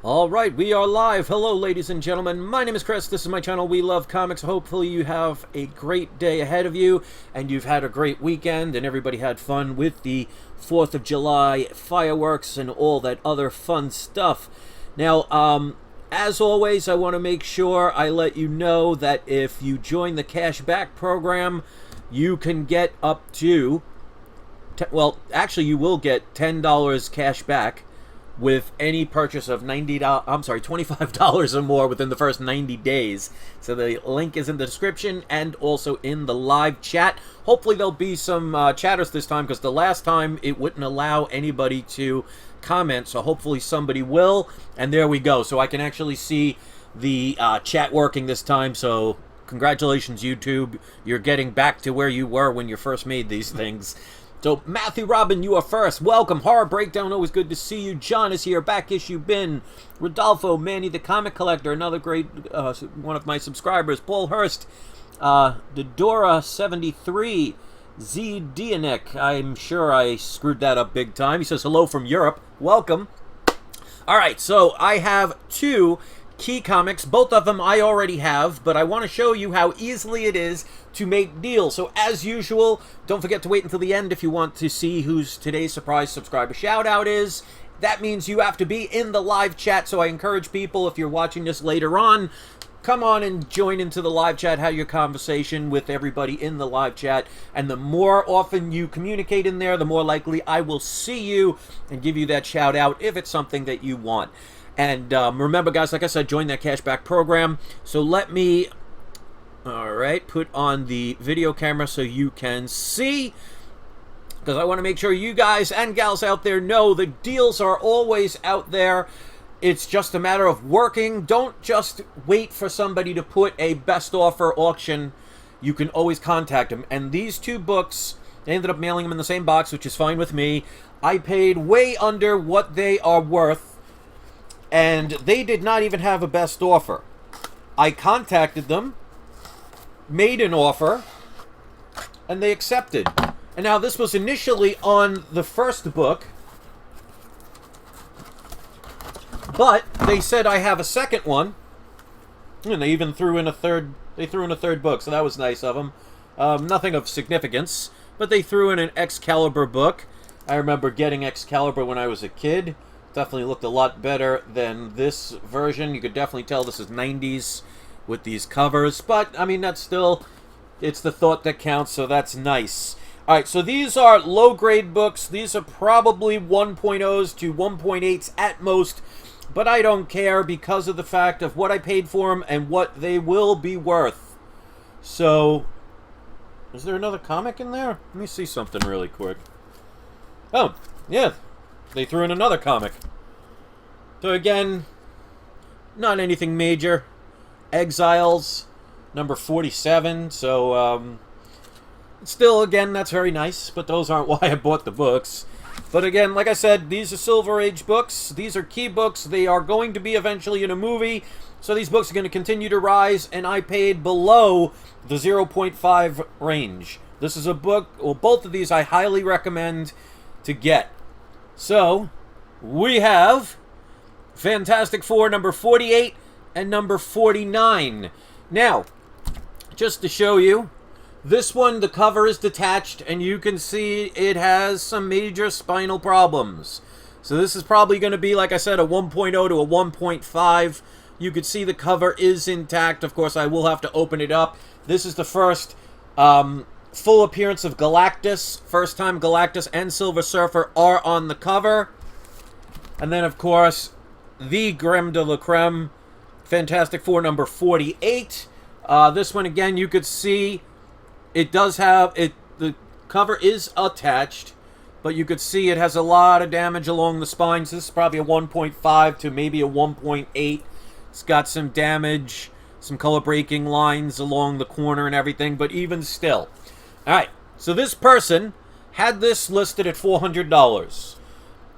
All right, we are live. Hello, ladies and gentlemen. My name is Chris. This is my channel, We Love Comics. Hopefully you have a great day ahead of you, and you've had a great weekend, and everybody had fun with the 4th of July fireworks and all that other fun stuff. Now, as always, I want to make sure I let you know that if you join the cash back program, you can get up to, well, actually, you will get $10 cash back with any purchase of $25 or more within the first 90 days. So the link is in the description and also in the live chat. Hopefully there'll be some chatters this time, because the last time it wouldn't allow anybody to comment. So hopefully somebody will. And there we go. So I can actually see the chat working this time. So congratulations, YouTube. You're getting back to where you were when you first made these things. So, Matthew Robin, you are first. Welcome. Horror Breakdown, always good to see you. John is here. Back issue bin. Rodolfo, Manny the Comic Collector, another great one of my subscribers. Paul Hurst, Dodora73, Z Dianek. I'm sure I screwed that up big time. He says hello from Europe. Welcome. All right, so I have two key comics. Both of them I already have, but I want to show you how easily it is to make deals. So as usual, don't forget to wait until the end if you want to see who's today's surprise subscriber shout out is. That means you have to be in the live chat, so I encourage people, if you're watching this later on, come on and join into the live chat, have your conversation with everybody in the live chat, and the more often you communicate in there, the more likely I will see you and give you that shout out if it's something that you want. And remember, guys, like I said, join that cashback program. So let me, all right, put on the video camera so you can see, because I want to make sure you guys and gals out there know the deals are always out there. It's just a matter of working. Don't just wait for somebody to put a best offer auction. You can always contact them. And these two books, they ended up mailing them in the same box, which is fine with me. I paid way under what they are worth, and they did not even have a best offer. I contacted them, made an offer, and they accepted. And now this was initially on the first book, but they said I have a second one, and they even threw in a third. They threw in a third book, so that was nice of them. Nothing of significance, but they threw in an Excalibur book. I remember getting Excalibur when I was a kid. Definitely looked a lot better than this version. You could definitely tell this is 90s with these covers. But, I mean, that's still, it's the thought that counts, so that's nice. Alright, so these are low-grade books. These are probably 1.0s to 1.8s at most. But I don't care because of the fact of what I paid for them and what they will be worth. So, is there another comic in there? Let me see something really quick. Oh, yeah. They threw in another comic. So again, not anything major. Exiles, number 47. So, still, again, that's very nice. But those aren't why I bought the books. But again, like I said, these are Silver Age books. These are key books. They are going to be eventually in a movie. So these books are going to continue to rise. And I paid below the 0.5 range. This is a book, well, both of these I highly recommend to get. So, we have Fantastic Four number 48 and number 49. Now, just to show you, this one, the cover is detached, and you can see it has some major spinal problems. So this is probably going to be, like I said, a 1.0 to a 1.5. You can see the cover is intact. Of course, I will have to open it up. This is the first full appearance of Galactus. First time Galactus and Silver Surfer are on the cover. And then, of course, the creme de la creme, Fantastic Four number 48. This one, again, you could see it does have, the cover is attached, but you could see it has a lot of damage along the spines. This is probably a 1.5 to maybe a 1.8. It's got some damage, some color breaking lines along the corner and everything, but even still. Alright, so this person had this listed at $400.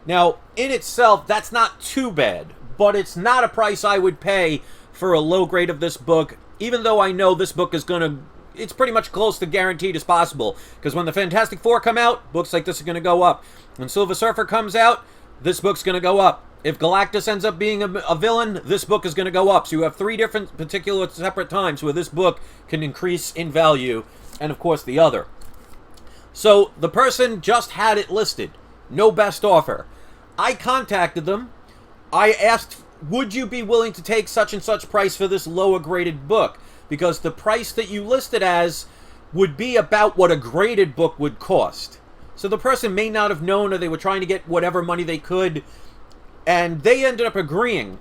Now, in itself, that's not too bad, but it's not a price I would pay for a low grade of this book, even though I know this book is going to, it's pretty much close to guaranteed as possible, because when the Fantastic Four come out, books like this are going to go up. When Silver Surfer comes out, this book's going to go up. If Galactus ends up being a villain, this book is going to go up. So you have 3 different particular separate times where this book can increase in value, and of course the other. So the person just had it listed. No best offer. I contacted them. I asked, would you be willing to take such and such price for this lower graded book? Because the price that you listed as would be about what a graded book would cost. So the person may not have known, or they were trying to get whatever money they could, and they ended up agreeing.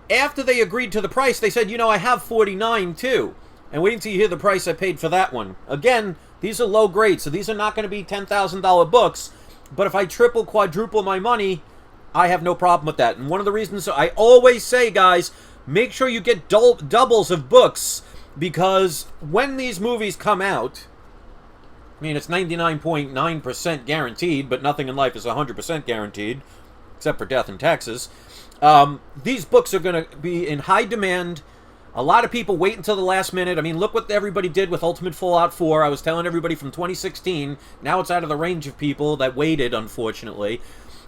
After they agreed to the price, they said, you know, I have 49 too. And wait until you hear the price I paid for that one. Again, these are low grade, so these are not going to be $10,000 books. But if I triple, quadruple my money, I have no problem with that. And one of the reasons I always say, guys, make sure you get doubles of books, because when these movies come out, I mean, it's 99.9% guaranteed, but nothing in life is 100% guaranteed, except for death and taxes. These books are going to be in high demand. A lot of people wait until the last minute. I mean, look what everybody did with Ultimate Fallout 4. I was telling everybody from 2016. Now it's out of the range of people that waited, unfortunately.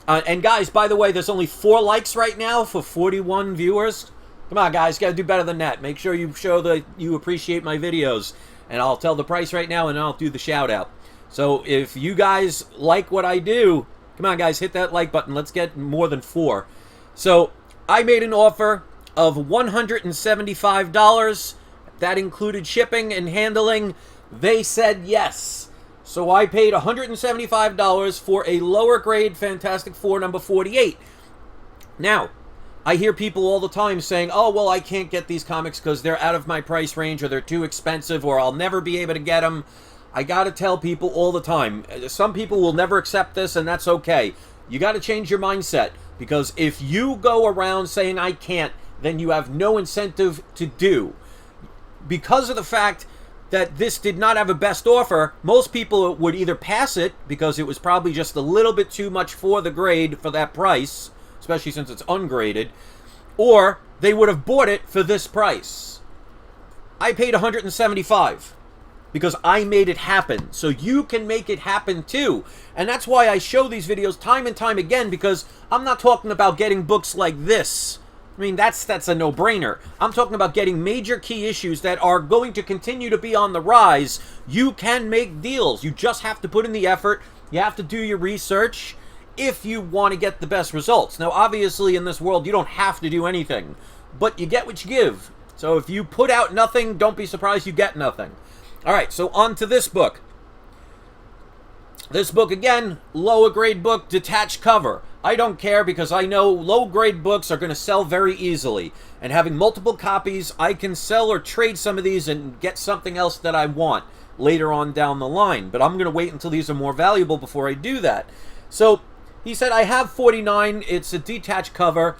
And guys, by the way, there's only 4 likes right now for 41 viewers. Come on, guys, got to do better than that. Make sure you show that you appreciate my videos. And I'll tell the price right now, and I'll do the shout-out. So if you guys like what I do, come on, guys, hit that like button. Let's get more than 4. So I made an offer of $175. That included shipping and handling. They said yes. So I paid $175 for a lower grade Fantastic Four number 48. Now, I hear people all the time saying, oh, well, I can't get these comics because they're out of my price range, or they're too expensive, or I'll never be able to get them. I got to tell people all the time, some people will never accept this, and that's okay. You got to change your mindset, because if you go around saying I can't, then you have no incentive to do. Because of the fact that this did not have a best offer, most people would either pass it because it was probably just a little bit too much for the grade for that price, especially since it's ungraded, or they would have bought it for this price. I paid $175 because I made it happen. So you can make it happen too. And that's why I show these videos time and time again, because I'm not talking about getting books like this. I mean, that's a no-brainer. I'm talking about getting major key issues that are going to continue to be on the rise. You can make deals. You just have to put in the effort. You have to do your research if you want to get the best results. Now, obviously, in this world, you don't have to do anything, but you get what you give. So if you put out nothing, don't be surprised you get nothing. All right, so on to this book. This book, again, lower grade book, detached cover. I don't care, because I know low grade books are going to sell very easily. And having multiple copies, I can sell or trade some of these and get something else that I want later on down the line. But I'm going to wait until these are more valuable before I do that. So he said, I have 49. It's a detached cover.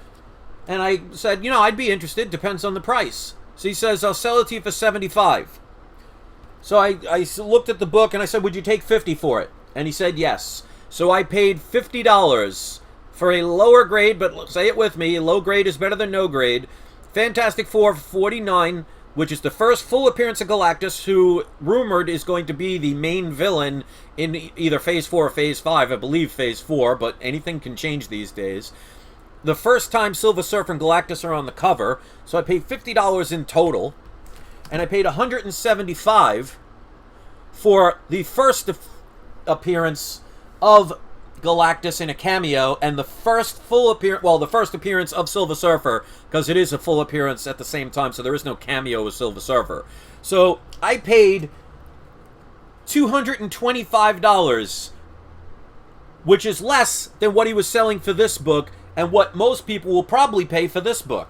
And I said, you know, I'd be interested. Depends on the price. So he says, I'll sell it to you for $75. So I looked at the book and I said, would you take $50 for it? And he said yes. So I paid $50 for a lower grade, but say it with me, low grade is better than no grade, Fantastic Four 49, which is the first full appearance of Galactus, who rumored is going to be the main villain in either Phase 4 or Phase 5. I believe Phase 4, but anything can change these days. The first time Silver Surfer and Galactus are on the cover, so I paid $50 in total, and I paid $175 for the first appearance of Galactus in a cameo, and the first full appearance, well, the first appearance of Silver Surfer, because it is a full appearance at the same time, so there is no cameo of Silver Surfer. So I paid $225, which is less than what he was selling for this book, and what most people will probably pay for this book.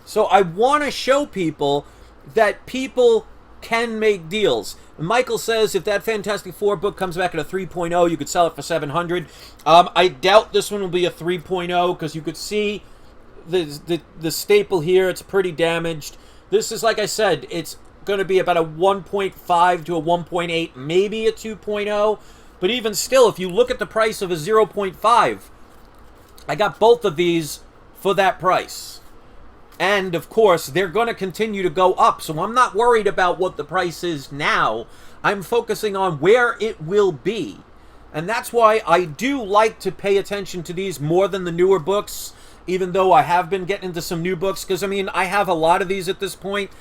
So I want to show people that people can make deals. Michael says if that Fantastic Four book comes back at a 3.0, you could sell it for $700. I doubt this one will be a 3.0, because you could see the staple here. It's pretty damaged. This is, like I said, it's going to be about a 1.5 to a 1.8, maybe a 2.0. But even still, if you look at the price of a 0.5, I got both of these for that price. And, of course, they're going to continue to go up. So I'm not worried about what the price is now. I'm focusing on where it will be. And that's why I do like to pay attention to these more than the newer books. even though I have been getting into some new books, because, I mean, I have a lot of these at this point,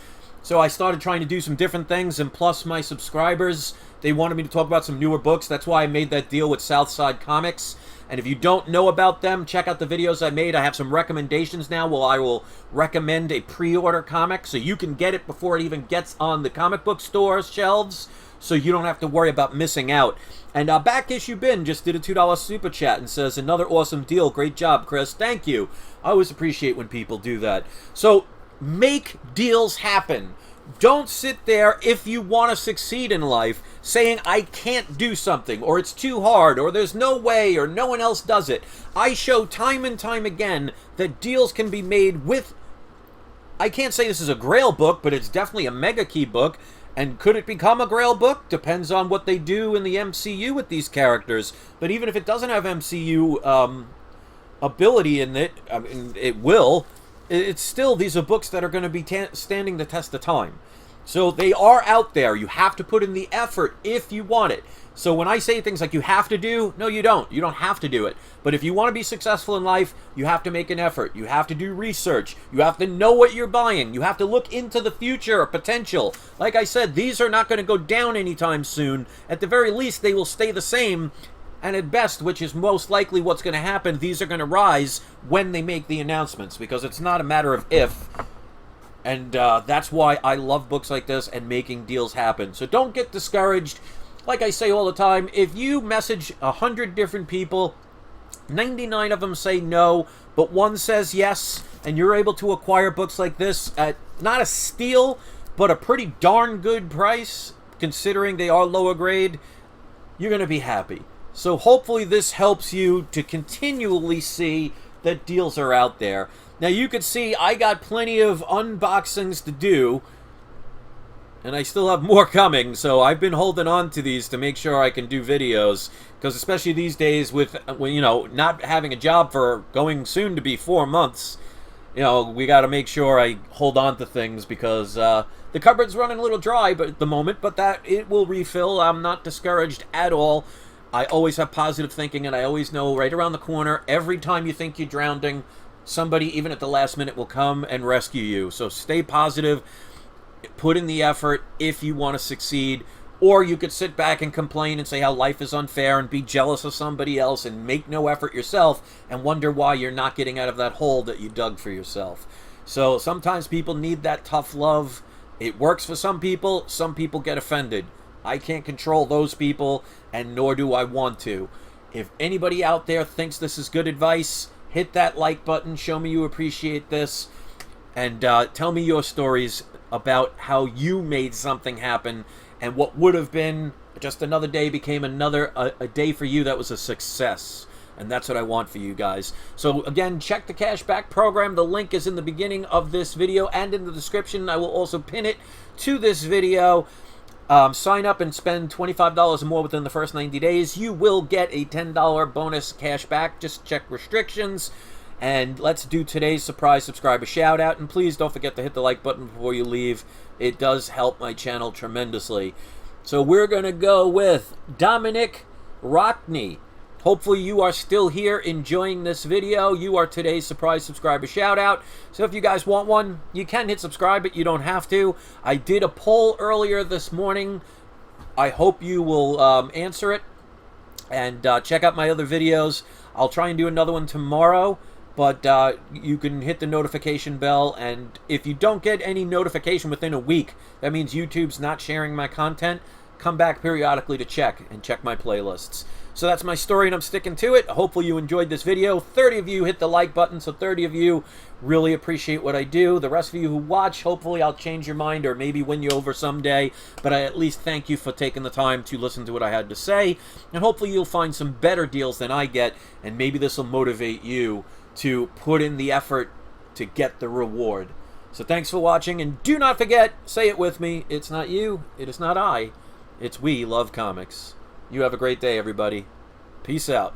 so I started trying to do some different things, and plus my subscribers, they wanted me to talk about some newer books. That's why I made that deal with Southside Comics. And if you don't know about them, check out the videos I made. I have some recommendations now where I will recommend a pre-order comic so you can get it before it even gets on the comic book store shelves, so you don't have to worry about missing out. And Back Issue Bin just did a $2 super chat and says, another awesome deal. Great job, Chris. Thank you. I always appreciate when people do that. So make deals happen. Don't sit there, if you want to succeed in life, saying, I can't do something, or it's too hard, or there's no way, or no one else does it. I show time and time again that deals can be made with, I can't say this is a Grail book, but it's definitely a Mega Key book. And could it become a Grail book? Depends on what they do in the MCU with these characters. But even if it doesn't have MCU ability in it, I mean, it will. It's still, these are books that are going to be standing the test of time. So they are out there. You have to put in the effort if you want it. So when I say things like you have to do, no, you don't. You don't have to do it. But if you want to be successful in life, you have to make an effort. You have to do research. You have to know what you're buying. You have to look into the future or potential. Like I said, these are not going to go down anytime soon. At the very least, they will stay the same. And at best, which is most likely what's going to happen, these are going to rise when they make the announcements, because it's not a matter of if. And that's why I love books like this and making deals happen. So don't get discouraged. Like I say all the time, if you message 100 different people, 99 of them say no, but one says yes, and you're able to acquire books like this at not a steal, but a pretty darn good price, considering they are lower grade, you're going to be happy. So hopefully this helps you to continually see that deals are out there. Now you can see I got plenty of unboxings to do, and I still have more coming, so I've been holding on to these to make sure I can do videos, because especially these days with, you know, not having a job for going soon to be 4 months, you know, we got to make sure I hold on to things, because the cupboard's running a little dry at the moment, but that it will refill. I'm not discouraged at all. I always have positive thinking, and I always know right around the corner, every time you think you're drowning, somebody, even at the last minute, will come and rescue you. So stay positive, put in the effort if you want to succeed, or you could sit back and complain and say how life is unfair and be jealous of somebody else and make no effort yourself and wonder why you're not getting out of that hole that you dug for yourself. So sometimes people need that tough love. It works for some people get offended. I can't control those people, and nor do I want to. If anybody out there thinks this is good advice, hit that like button, show me you appreciate this, and tell me your stories about how you made something happen, and what would have been just another day became a day for you that was a success. And that's what I want for you guys. So again, check the cashback program. The link is in the beginning of this video and in the description. I will also pin it to this video. Sign up and spend $25 or more within the first 90 days. You will get a $10 bonus cash back. Just check restrictions. And let's do today's surprise subscriber shout out. And please don't forget to hit the like button before you leave. It does help my channel tremendously. So we're going to go with Dominic Rockney. Hopefully you are still here enjoying this video. You are today's surprise subscriber shout out. So if you guys want one, you can hit subscribe, but you don't have to. I did a poll earlier this morning. I hope you will answer it. And check out my other videos. I'll try and do another one tomorrow. But you can hit the notification bell. And if you don't get any notification within a week, that means YouTube's not sharing my content. Come back periodically to check my playlists. So that's my story, and I'm sticking to it. Hopefully you enjoyed this video. 30 of you hit the like button, so 30 of you really appreciate what I do. The rest of you who watch, hopefully I'll change your mind or maybe win you over someday. But I at least thank you for taking the time to listen to what I had to say. And hopefully you'll find some better deals than I get, and maybe this will motivate you to put in the effort to get the reward. So thanks for watching, and do not forget, say it with me, it's not you, it is not I, it's we love comics. You have a great day, everybody. Peace out.